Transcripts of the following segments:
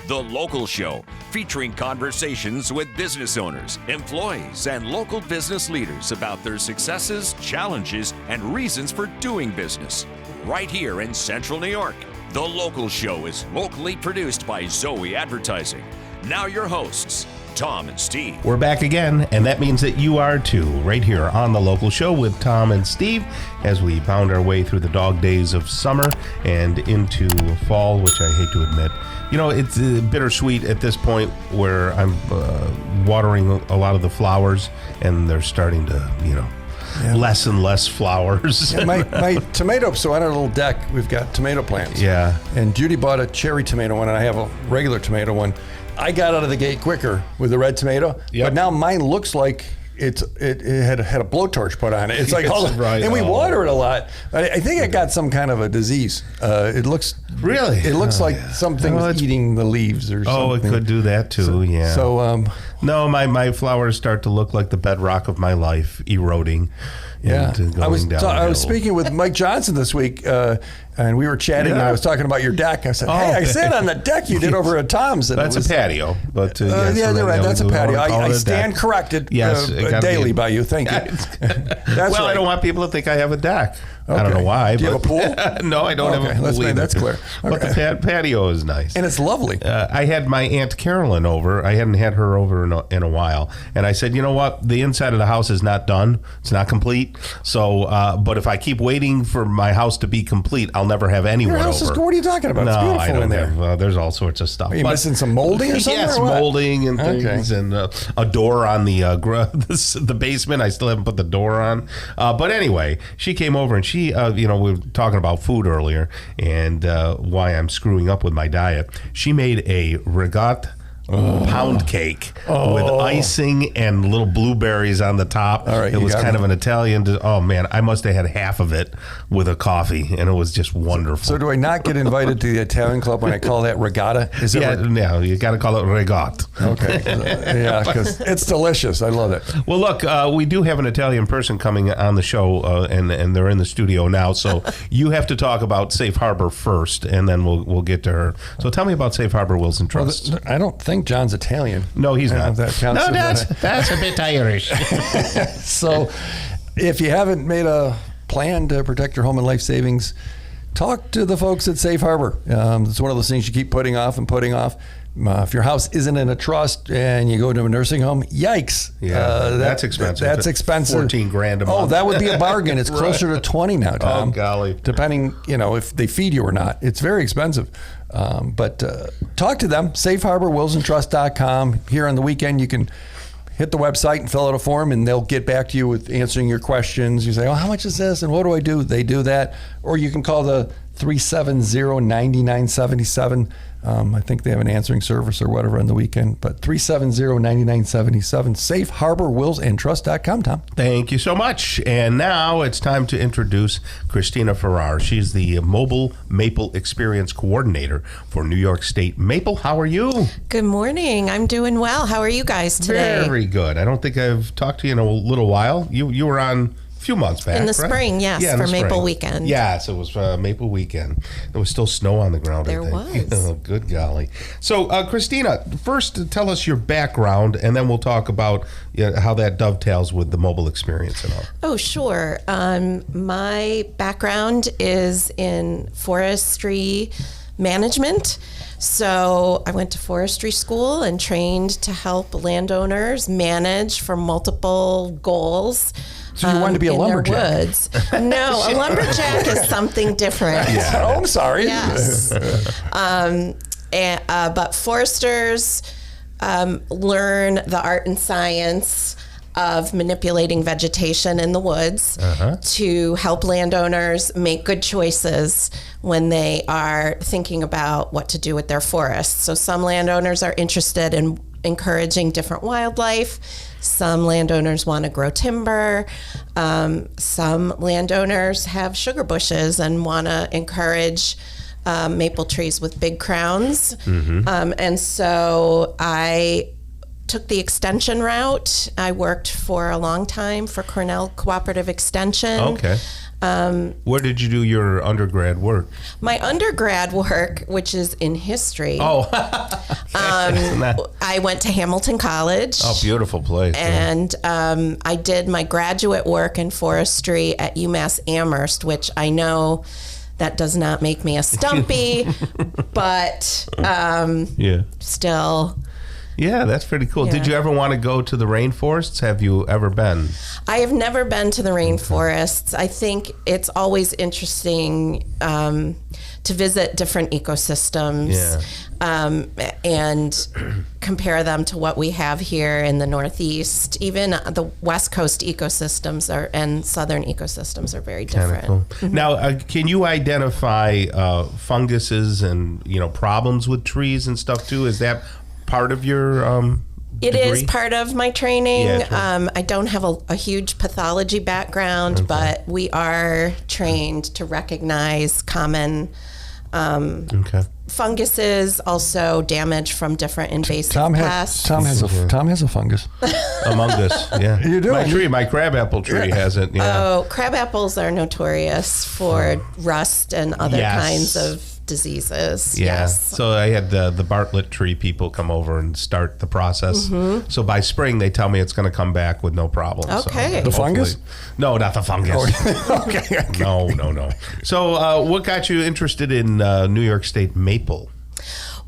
The Local Show, featuring conversations with business owners, employees, and local business leaders about their successes, challenges, and reasons for doing business. Right here in Central New York. The Local Show is locally produced by Zoey Advertising. Now your hosts, Tom and Steve. We're back again, and that means that you are too, right here on The Local Show with Tom and Steve, as we bound our way through the dog days of summer and into fall, which I hate to admit. You know, it's bittersweet at this point where I'm watering a lot of the flowers, and they're starting to, less and less flowers. Yeah, my tomato, so on our little deck, we've got tomato plants. Yeah. And Judy bought a cherry tomato one, and I have a regular tomato one. I got out of the gate quicker with the red tomato, but now mine looks like it had a blowtorch put on it. It's like, and we water it a lot. I think it got some kind of a disease. It looks like something's eating the leaves or something. Oh, it could do that too. So no, my flowers start to look like the bedrock of my life, eroding. Yeah, I was speaking with Mike Johnson this week, and we were chatting, and I was talking about your deck. I said, "Hey, I said on the deck you did over at Tom's." That's a patio, but yeah, you're right. That's a patio. I stand corrected daily by you. Thank you. That's I don't want people to think I have a deck. Okay. I don't know why. Do you have a pool? No, I don't have a pool. That's clear. But the patio is nice. And it's lovely. I had my Aunt Carolyn over. I hadn't had her over in a while. And I said, you know what? The inside of the house is not done. It's not complete. So, but if I keep waiting for my house to be complete, I'll never have anyone over. Your house is good. What are you talking about? It's beautiful in there. There's all sorts of stuff. Are you missing some molding or something? Yes, molding and things. And a door on the basement. I still haven't put the door on. But anyway, she came over and she, we were talking about food earlier and why I'm screwing up with my diet. She made a regat pound cake with icing and little blueberries on the top. All right, it was kind of an Italian. Oh man, I must have had half of it with a coffee, and it was just wonderful. So do I not get invited to the Italian club when I call that regatta? No, you got to call it regat. Okay, yeah, because it's delicious. I love it. Well, look, we do have an Italian person coming on the show, and they're in the studio now. So you have to talk about Safe Harbor first, and then we'll get to her. So tell me about Safe Harbor Wills and Trust. Well, I don't think John's Italian. No, he's not. That counts. No, that's a bit Irish. So if you haven't made a plan to protect your home and life savings, talk to the folks at Safe Harbor. It's one of those things you keep putting off and putting off. If your house isn't in a trust and you go to a nursing home, yikes. Yeah, that's expensive. That's expensive. $14,000 a month. Oh, that would be a bargain. It's closer to 20 now, Tom. Oh, golly. Depending, if they feed you or not. It's very expensive. But talk to them, safeharborwillsandtrust.com. Here on the weekend, you can hit the website and fill out a form, and they'll get back to you with answering your questions. You say, how much is this, and what do I do? They do that. Or you can call the 370-9977. I think they have an answering service or whatever on the weekend, but 370-9977, safeharborwillsandtrust.com, Tom. Thank you so much. And now it's time to introduce Kristina Ferrare. She's the Mobile Maple Experience Coordinator for New York State Maple. How are you? Good morning. I'm doing well. How are you guys today? Very good. I don't think I've talked to you in a little while. You were on few months back. In the spring, yes, for Maple Weekend. Yes, it was Maple Weekend. There was still snow on the ground. There was. Oh, good golly. So, Kristina, first tell us your background, and then we'll talk about how that dovetails with the mobile experience and all. Oh, sure. My background is in forestry management. So I went to forestry school and trained to help landowners manage for multiple goals. So you wanted to be a lumberjack? Woods. No, a lumberjack is something different. Yeah. Oh, I'm sorry. Yes. But foresters learn the art and science of manipulating vegetation in the woods to help landowners make good choices when they are thinking about what to do with their forests. So some landowners are interested in encouraging different wildlife. Some landowners want to grow timber. Some landowners have sugar bushes and want to encourage maple trees with big crowns. And so I took the extension route. I worked for a long time for Cornell Cooperative Extension. Okay. Where did you do your undergrad work? My undergrad work, which is in history. Oh. I went to Hamilton College. Oh, beautiful place. And I did my graduate work in forestry at UMass Amherst, which I know that does not make me a stumpy, but still. Yeah, that's pretty cool. Yeah. Did you ever want to go to the rainforests? Have you ever been? I have never been to the rainforests. I think it's always interesting to visit different ecosystems and compare them to what we have here in the Northeast. Even the West Coast ecosystems and Southern ecosystems are very different. Cool. Now, can you identify funguses and problems with trees and stuff too? Is that part of your It degree? is part of my training. Yeah, I don't have a huge pathology background, but we are trained to recognize common funguses, also damage from different invasive pests. Tom has a fungus. Among us, yeah. You do? My crabapple tree has it. Yeah. Oh, crab apples are notorious for rust and other kinds of diseases. Yeah. Yes. So I had the Bartlett tree people come over and start the process. So by spring, they tell me it's going to come back with no problem. Okay. So The fungus? No, not the fungus. Okay. No. So what got you interested in New York State maple?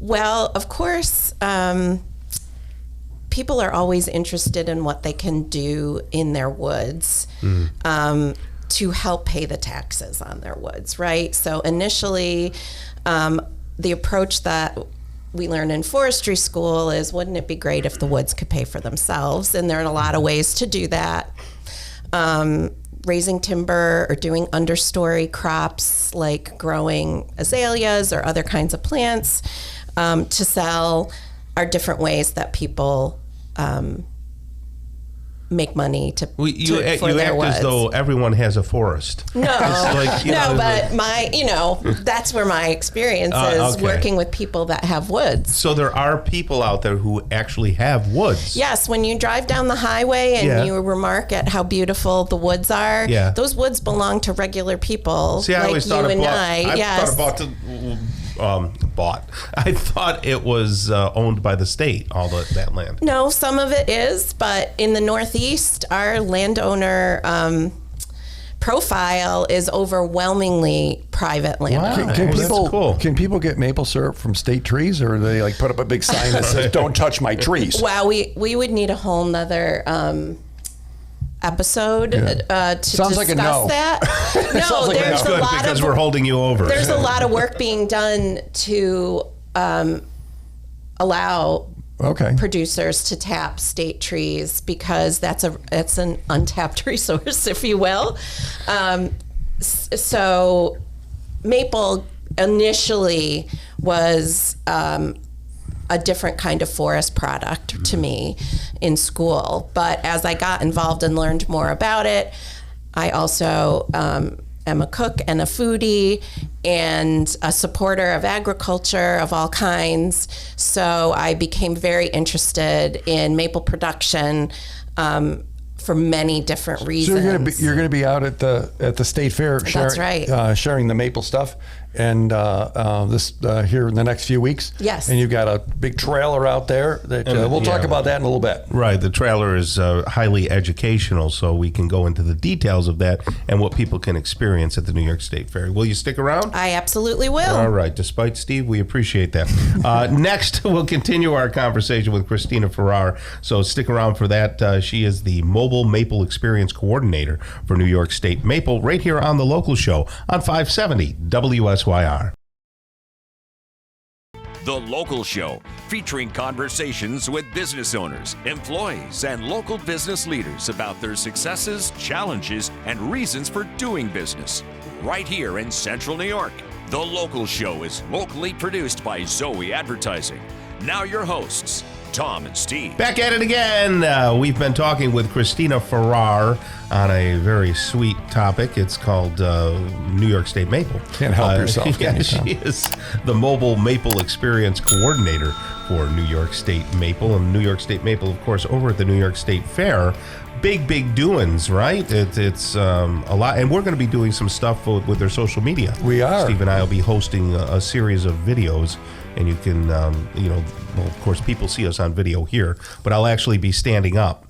Well, of course, people are always interested in what they can do in their woods to help pay the taxes on their woods, right? So initially, the approach that we learn in forestry school is, wouldn't it be great if the woods could pay for themselves? And there are a lot of ways to do that. Raising timber or doing understory crops like growing azaleas or other kinds of plants to sell are different ways that people make money for You their act woods. as though everyone has a forest. No, but that's where my experience is okay. working with people that have woods. So there are people out there who actually have woods. Yes, when you drive down the highway and you remark at how beautiful the woods are, those woods belong to regular people. See, I like always thought you and I thought it was owned by the state, all that land. No, some of it is, but in the Northeast, our landowner profile is overwhelmingly private land. Can people get maple syrup from state trees, or do they like put up a big sign that says "Don't touch my trees"? Wow, we would need a whole nother episode to Sounds discuss like a no. that. No, like there's Good, a lot because of we're holding you over. there's a lot of work being done to allow producers to tap state trees, because that's an untapped resource, if you will. So maple initially was a different kind of forest product to me in school. But as I got involved and learned more about it, I also am a cook and a foodie and a supporter of agriculture of all kinds. So I became very interested in maple production for many different reasons. So you're gonna be out at the state fair. That's right. Sharing the maple stuff, and this here in the next few weeks. Yes. And you've got a big trailer out there that we'll talk about that in a little bit. Right. The trailer is highly educational, so we can go into the details of that and what people can experience at the New York State Fair. Will you stick around? I absolutely will. All right. Despite Steve, we appreciate that. Next, we'll continue our conversation with Kristina Ferrare. So stick around for that. She is the Mobile Maple Experience Coordinator for New York State Maple, right here on The Local Show on 570 WSYR. The Local Show, featuring conversations with business owners, employees, and local business leaders about their successes, challenges, and reasons for doing business. Right here in Central New York. The Local Show is locally produced by Zoey Advertising. Now your hosts, Tom and Steve. Back at it again. We've been talking with Kristina Ferrare on a very sweet topic. It's called New York State Maple. Can't help yourself. Yeah, she is the Mobile Maple Experience Coordinator for New York State Maple. And New York State Maple, of course, over at the New York State Fair. Big doings, right? It's a lot. And we're going to be doing some stuff with their social media. We are. Steve and I will be hosting a series of videos and you can, well, of course, people see us on video here, but I'll actually be standing up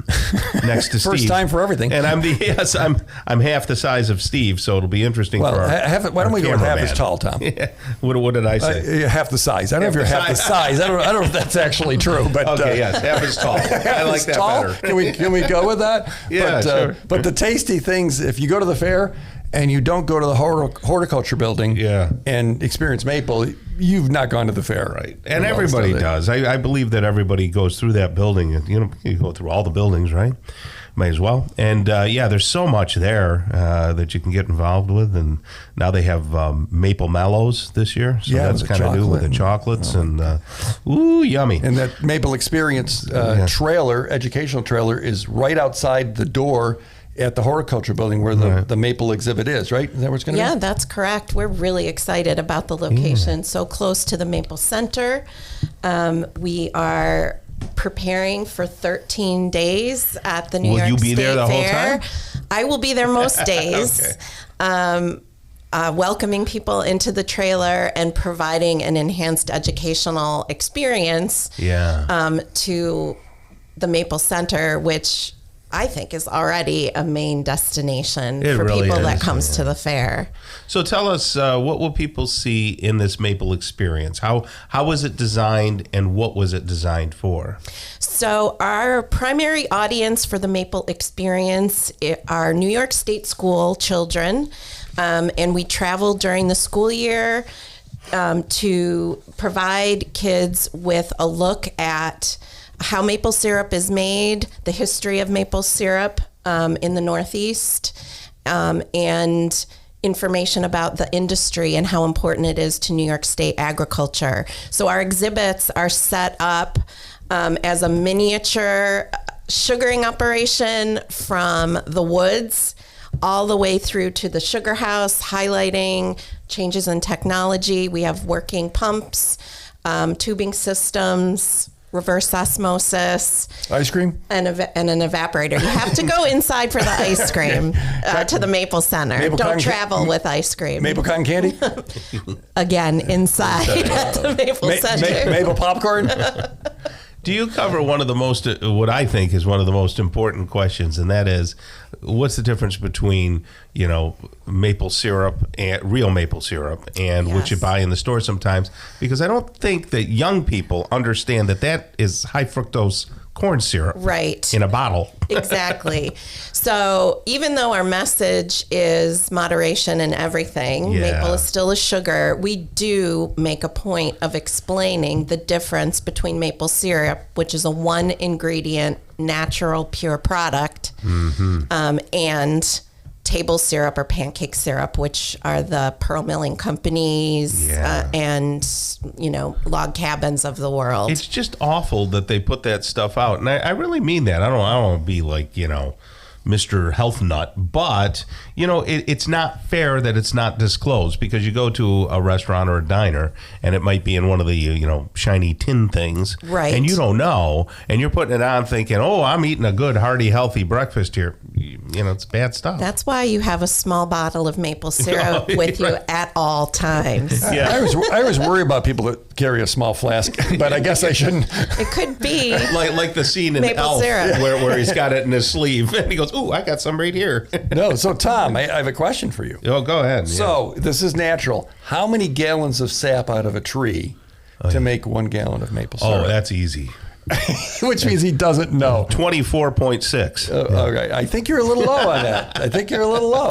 next to Steve. First time for everything. And I'm half the size of Steve, so it'll be interesting for our why don't we go with half as tall, Tom? Yeah. What did I say? Half the size. I don't know if you're half the size. I don't know if that's actually true, but okay, yes, half as tall. I like that tall? better. Can we go with that? Yeah, sure. But the tasty things, if you go to the fair and you don't go to the horticulture building and experience maple, you've not gone to the fair. Right. And everybody does. I believe that everybody goes through that building. You go through all the buildings, right? Might as well. And there's so much there that you can get involved with. And now they have maple mallows this year. So that's kind of new with the chocolates ooh, yummy. And that Maple Experience educational trailer is right outside the door at the horticulture building where the maple exhibit is, right? Is that where it's going to be? Yeah, that's correct. We're really excited about the location. So close to the Maple Center. We are preparing for 13 days at the New York State Fair. Will you be there the whole time? I will be there most days. Okay. Welcoming people into the trailer and providing an enhanced educational experience to the Maple Center, which I think is already a main destination for really people that is, comes to the fair. So tell us, what will people see in this Maple Experience? How was it designed, and what was it designed for? So our primary audience for the Maple Experience are New York State school children, and we travel during the school year to provide kids with a look at how maple syrup is made, the history of maple syrup in the Northeast, and information about the industry and how important it is to New York State agriculture. So our exhibits are set up as a miniature sugaring operation from the woods all the way through to the sugar house, highlighting changes in technology. We have working pumps, tubing systems, reverse osmosis, ice cream, and an evaporator. You have to go inside for the ice cream to the Maple Center. Don't travel with ice cream. Maple cotton candy? Again, inside at the Maple Center. Maple popcorn? Do you cover one of the most, what I think is one of the most important questions, and that is, what's the difference between, maple syrup and real maple syrup and what you buy in the store sometimes? Because I don't think that young people understand that is high fructose corn syrup in a bottle. Exactly. So even though our message is moderation in everything, maple is still a sugar, we do make a point of explaining the difference between maple syrup, which is a one ingredient, natural, pure product, and table syrup or pancake syrup, which are the pearl milling companies and, log cabins of the world. It's just awful that they put that stuff out. And I really mean that. I don't want to be like, Mr. Health Nut, but it's not fair that it's not disclosed, because you go to a restaurant or a diner and it might be in one of the shiny tin things, right? And you don't know, and you're putting it on thinking, oh, I'm eating a good, hearty, healthy breakfast here. It's bad stuff. That's why you have a small bottle of maple syrup with you at all times. Yeah, I always worry about people that carry a small flask, but I guess I shouldn't. It could be like the scene in Elf where he's got it in his sleeve and he goes, ooh, I got some right here. No, so Tom, I have a question for you. Oh, go ahead. So this is natural. How many gallons of sap out of a tree to make 1 gallon of maple syrup? Oh, that's easy. Which means he doesn't know. 24.6. Okay, I think you're a little low on that.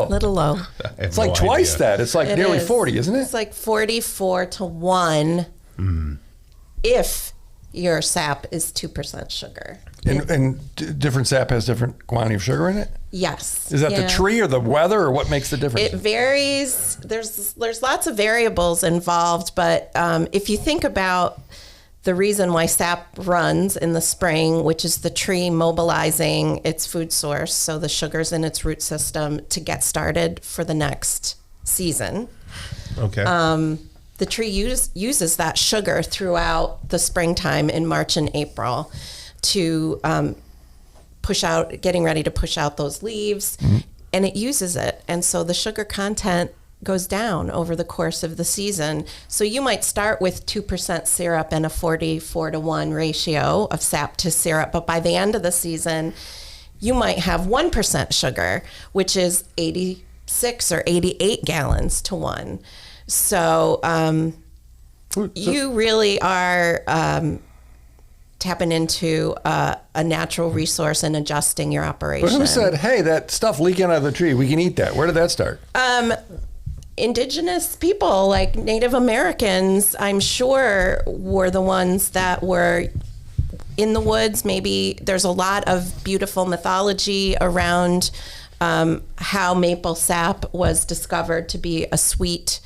Little low. It's like twice that. It's like nearly 40, isn't it? It's like 44 to 1 if your sap is 2% sugar. And different sap has different quantity of sugar in it? Yes. Is that the tree or the weather, or what makes the difference? It varies. There's lots of variables involved, but if you think about the reason why sap runs in the spring, which is the tree mobilizing its food source, so the sugar's in its root system to get started for the next season. Okay. The tree uses that sugar throughout the springtime in March and April to getting ready to push out those leaves, and it uses it. And so the sugar content goes down over the course of the season. So you might start with 2% syrup and a 44-to-1 ratio of sap to syrup, but by the end of the season, you might have 1% sugar, which is 86 or 88 gallons to 1. So you really are tapping into a natural resource and adjusting your operation. But who said, hey, that stuff leaking out of the tree, we can eat that? Where did that start? Indigenous people, like Native Americans, I'm sure, were the ones that were in the woods. Maybe there's a lot of beautiful mythology around how maple sap was discovered to be a sweet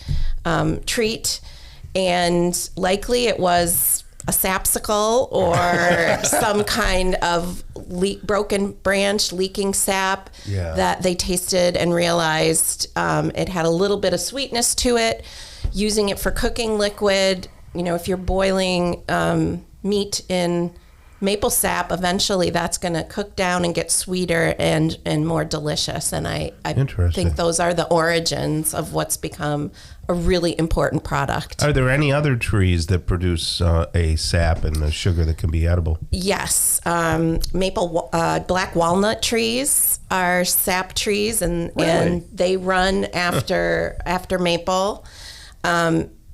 treat. And likely it was a sapsicle or some kind of broken branch leaking sap that they tasted and realized it had a little bit of sweetness to it. Using it for cooking liquid, if you're boiling meat in maple sap, eventually that's going to cook down and get sweeter and more delicious. And I think those are the origins of what's become a really important product. Are there any other trees that produce a sap and a sugar that can be edible? Yes. Black walnut trees are sap trees, and they run after maple.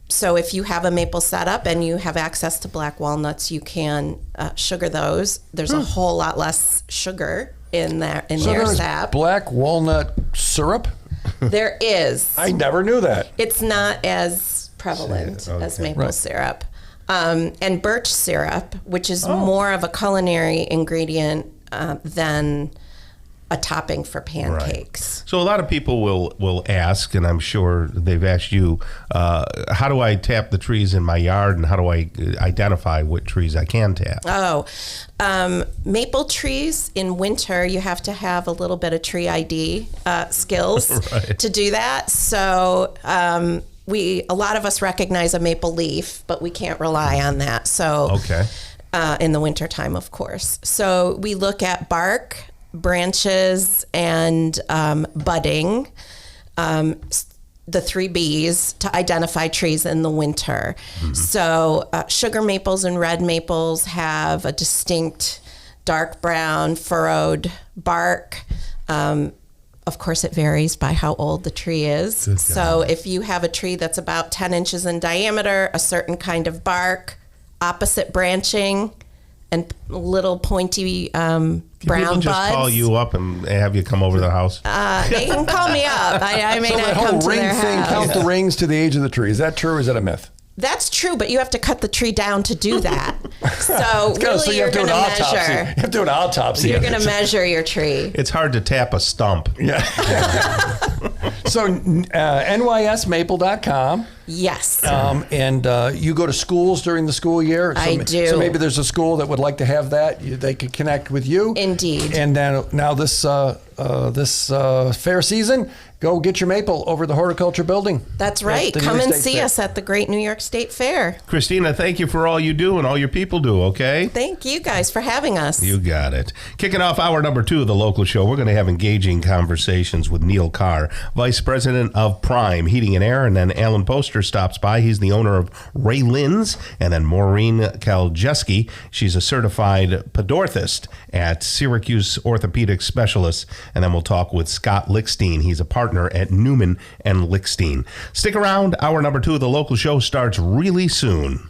So if you have a maple setup and you have access to black walnuts, you can sugar those. There's a whole lot less sugar in their sap. Black walnut syrup? There is. I never knew that. It's not as prevalent as maple syrup. And birch syrup, which is more of a culinary ingredient than a topping for pancakes. Right. So a lot of people will ask, and I'm sure they've asked you, how do I tap the trees in my yard, and how do I identify what trees I can tap? Maple trees in winter, you have to have a little bit of tree ID skills to do that. So a lot of us recognize a maple leaf, but we can't rely on that. So in the wintertime, of course. So we look at bark, branches, and budding, the 3 Bs, to identify trees in the winter. Mm-hmm. So sugar maples and red maples have a distinct dark brown furrowed bark. Of course, it varies by how old the tree is. So if you have a tree that's about 10 inches in diameter, a certain kind of bark, opposite branching, and little pointy brown buds. People just call you up and have you come over to the house? They can call me up. I may not come to their house. Count the rings to the age of the tree. Is that true or is that a myth? That's true, but you have to cut the tree down to do that. So really, you're going to measure. You have to do an autopsy. You're going to measure your tree. It's hard to tap a stump. Yeah. So NYSmaple.com. Yes. And you go to schools during the school year. So, I do. So maybe there's a school that would like to have that. They could connect with you. Indeed. And now this fair season, go get your maple over the horticulture building. That's right. Come and see us at the Great New York State Fair. Kristina, thank you for all you do and all your people do, okay? Thank you guys for having us. You got it. Kicking off hour number 2 of the local show, we're going to have engaging conversations with Neil Carr, Vice President of Prime Heating and Air, and then Alan Poster stops by. He's the owner of Ra-Lin's, and then Maureen Kaljeski. She's a certified podorthist at Syracuse Orthopedic Specialists, and then we'll talk with Scott Lickstein. He's a partner at Newman and Lickstein. Stick around. Hour number 2 of the local show starts really soon.